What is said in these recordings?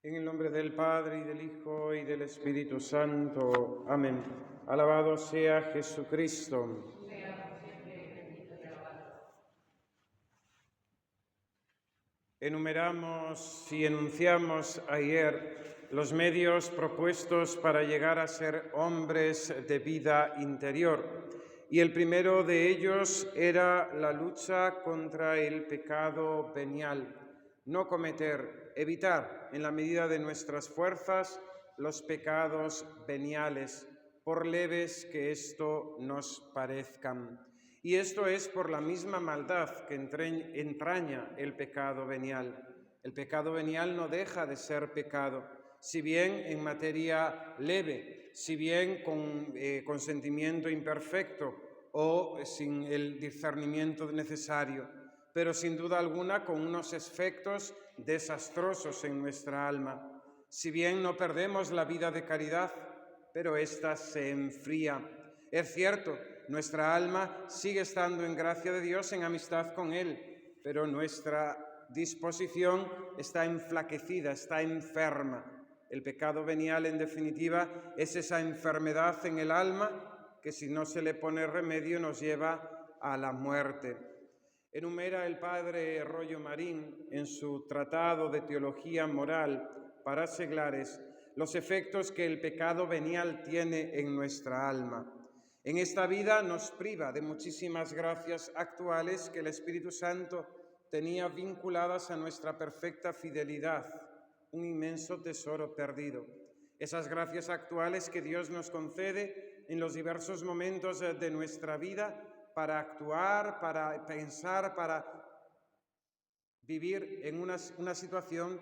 En el nombre del Padre, y del Hijo, y del Espíritu Santo. Amén. Alabado sea Jesucristo. Enumeramos y enunciamos ayer los medios propuestos para llegar a ser hombres de vida interior. Y el primero de ellos era la lucha contra el pecado venial. No cometer, evitar en la medida de nuestras fuerzas los pecados veniales, por leves que esto nos parezcan. Y esto es por la misma maldad que entraña el pecado venial. El pecado venial no deja de ser pecado, si bien en materia leve, si bien con consentimiento imperfecto o sin el discernimiento necesario, pero sin duda alguna con unos efectos desastrosos en nuestra alma. Si bien no perdemos la vida de caridad, pero ésta se enfría. Es cierto, nuestra alma sigue estando en gracia de Dios, en amistad con Él, pero nuestra disposición está enflaquecida, está enferma. El pecado venial, en definitiva, es esa enfermedad en el alma que si no se le pone remedio nos lleva a la muerte. Enumera el padre Rollo Marín en su Tratado de Teología Moral para seglares los efectos que el pecado venial tiene en nuestra alma. En esta vida nos priva de muchísimas gracias actuales que el Espíritu Santo tenía vinculadas a nuestra perfecta fidelidad, un inmenso tesoro perdido. Esas gracias actuales que Dios nos concede en los diversos momentos de nuestra vida para actuar, para pensar, para vivir en una situación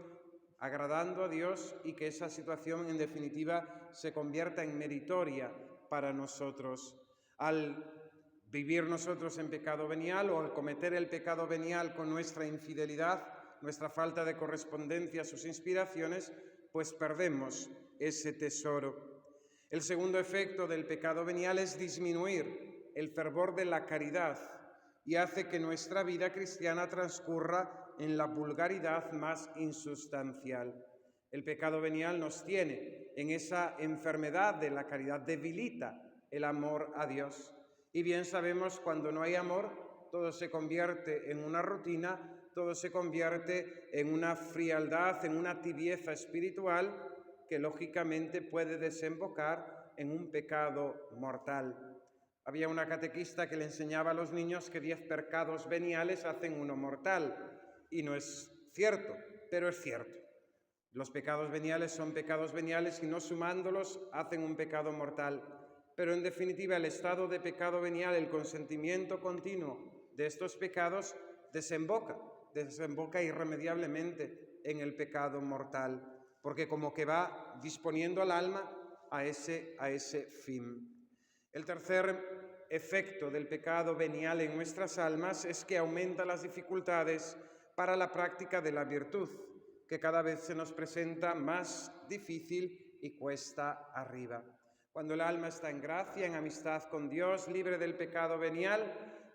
agradando a Dios y que esa situación en definitiva se convierta en meritoria para nosotros. Al vivir nosotros en pecado venial o al cometer el pecado venial con nuestra infidelidad, nuestra falta de correspondencia a sus inspiraciones, pues perdemos ese tesoro. El segundo efecto del pecado venial es disminuir el fervor de la caridad y hace que nuestra vida cristiana transcurra en la vulgaridad más insustancial. El pecado venial nos tiene en esa enfermedad de la caridad, debilita el amor a Dios. Y bien sabemos, cuando no hay amor, todo se convierte en una rutina, todo se convierte en una frialdad, en una tibieza espiritual que lógicamente puede desembocar en un pecado mortal. Había una catequista que le enseñaba a los niños que 10 pecados veniales hacen uno mortal. Y no es cierto, pero es cierto. Los pecados veniales son pecados veniales y no sumándolos hacen un pecado mortal. Pero en definitiva el estado de pecado venial, el consentimiento continuo de estos pecados desemboca irremediablemente en el pecado mortal, porque como que va disponiendo al alma a ese fin. El tercer efecto del pecado venial en nuestras almas es que aumenta las dificultades para la práctica de la virtud, que cada vez se nos presenta más difícil y cuesta arriba. Cuando el alma está en gracia, en amistad con Dios, libre del pecado venial,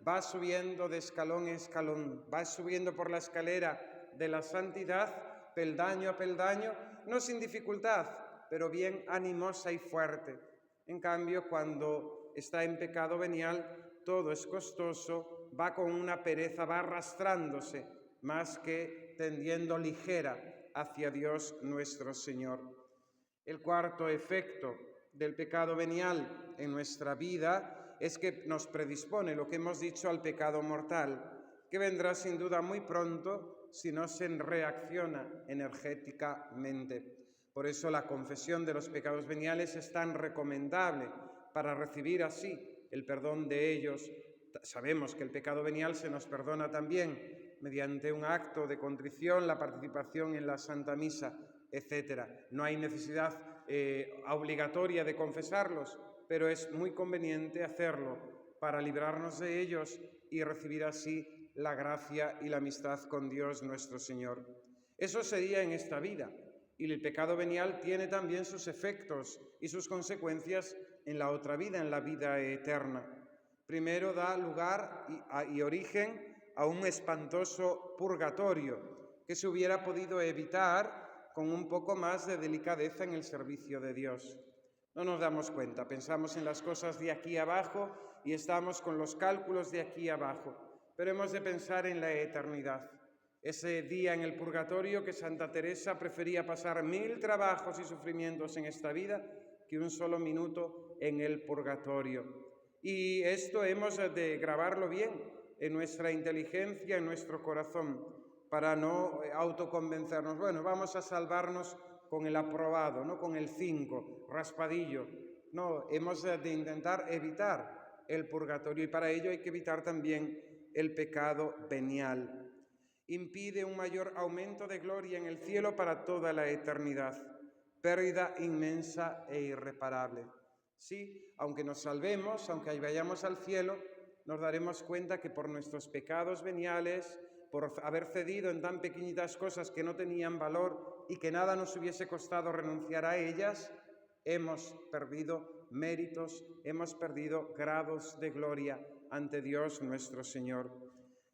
va subiendo de escalón en escalón, va subiendo por la escalera de la santidad, peldaño a peldaño, no sin dificultad, pero bien animosa y fuerte. En cambio, cuando está en pecado venial, todo es costoso, va con una pereza, va arrastrándose, más que tendiendo ligera hacia Dios nuestro Señor. El cuarto efecto del pecado venial en nuestra vida es que nos predispone, lo que hemos dicho, al pecado mortal, que vendrá sin duda muy pronto si no se reacciona energéticamente. Por eso la confesión de los pecados veniales es tan recomendable para recibir así el perdón de ellos. Sabemos que el pecado venial se nos perdona también mediante un acto de contrición, la participación en la Santa Misa, etc. No hay necesidad obligatoria de confesarlos, pero es muy conveniente hacerlo para librarnos de ellos y recibir así la gracia y la amistad con Dios nuestro Señor. Eso sería en esta vida, y el pecado venial tiene también sus efectos y sus consecuencias en la otra vida, en la vida eterna. Primero da lugar y origen a un espantoso purgatorio que se hubiera podido evitar con un poco más de delicadeza en el servicio de Dios. No nos damos cuenta, pensamos en las cosas de aquí abajo y estamos con los cálculos de aquí abajo, pero hemos de pensar en la eternidad. Ese día en el purgatorio que Santa Teresa prefería pasar 1000 trabajos y sufrimientos en esta vida que un solo minuto en el purgatorio. Y esto hemos de grabarlo bien en nuestra inteligencia, en nuestro corazón, para no autoconvencernos. Bueno, vamos a salvarnos con el aprobado, no con el 5, raspadillo. No, hemos de intentar evitar el purgatorio y para ello hay que evitar también el pecado venial. Impide un mayor aumento de gloria en el cielo para toda la eternidad. Pérdida inmensa e irreparable. Sí, aunque nos salvemos, aunque vayamos al cielo, nos daremos cuenta que por nuestros pecados veniales, por haber cedido en tan pequeñitas cosas que no tenían valor y que nada nos hubiese costado renunciar a ellas, hemos perdido méritos, hemos perdido grados de gloria ante Dios nuestro Señor.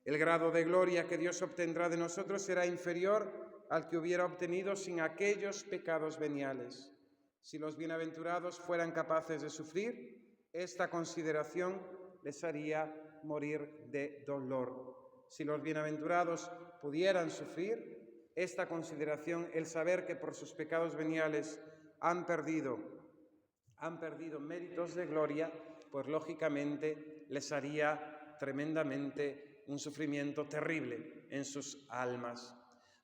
El grado de gloria que Dios obtendrá de nosotros será inferior al que hubiera obtenido sin aquellos pecados veniales. Si los bienaventurados fueran capaces de sufrir, esta consideración les haría morir de dolor. Si los bienaventurados pudieran sufrir, esta consideración, el saber que por sus pecados veniales han perdido méritos de gloria, pues lógicamente les haría tremendamente un sufrimiento terrible en sus almas.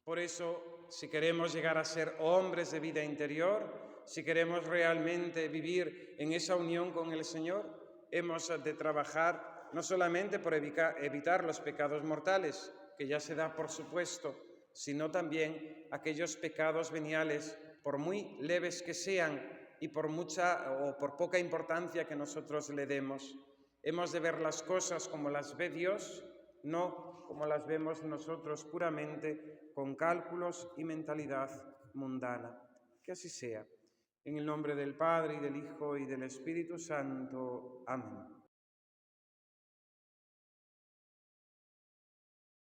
Por eso, si queremos llegar a ser hombres de vida interior, si queremos realmente vivir en esa unión con el Señor, hemos de trabajar no solamente por evitar los pecados mortales, que ya se da por supuesto, sino también aquellos pecados veniales, por muy leves que sean y por mucha o por poca importancia que nosotros le demos. Hemos de ver las cosas como las ve Dios, no como las vemos nosotros puramente con cálculos y mentalidad mundana. Que así sea. En el nombre del Padre, y del Hijo, y del Espíritu Santo. Amén.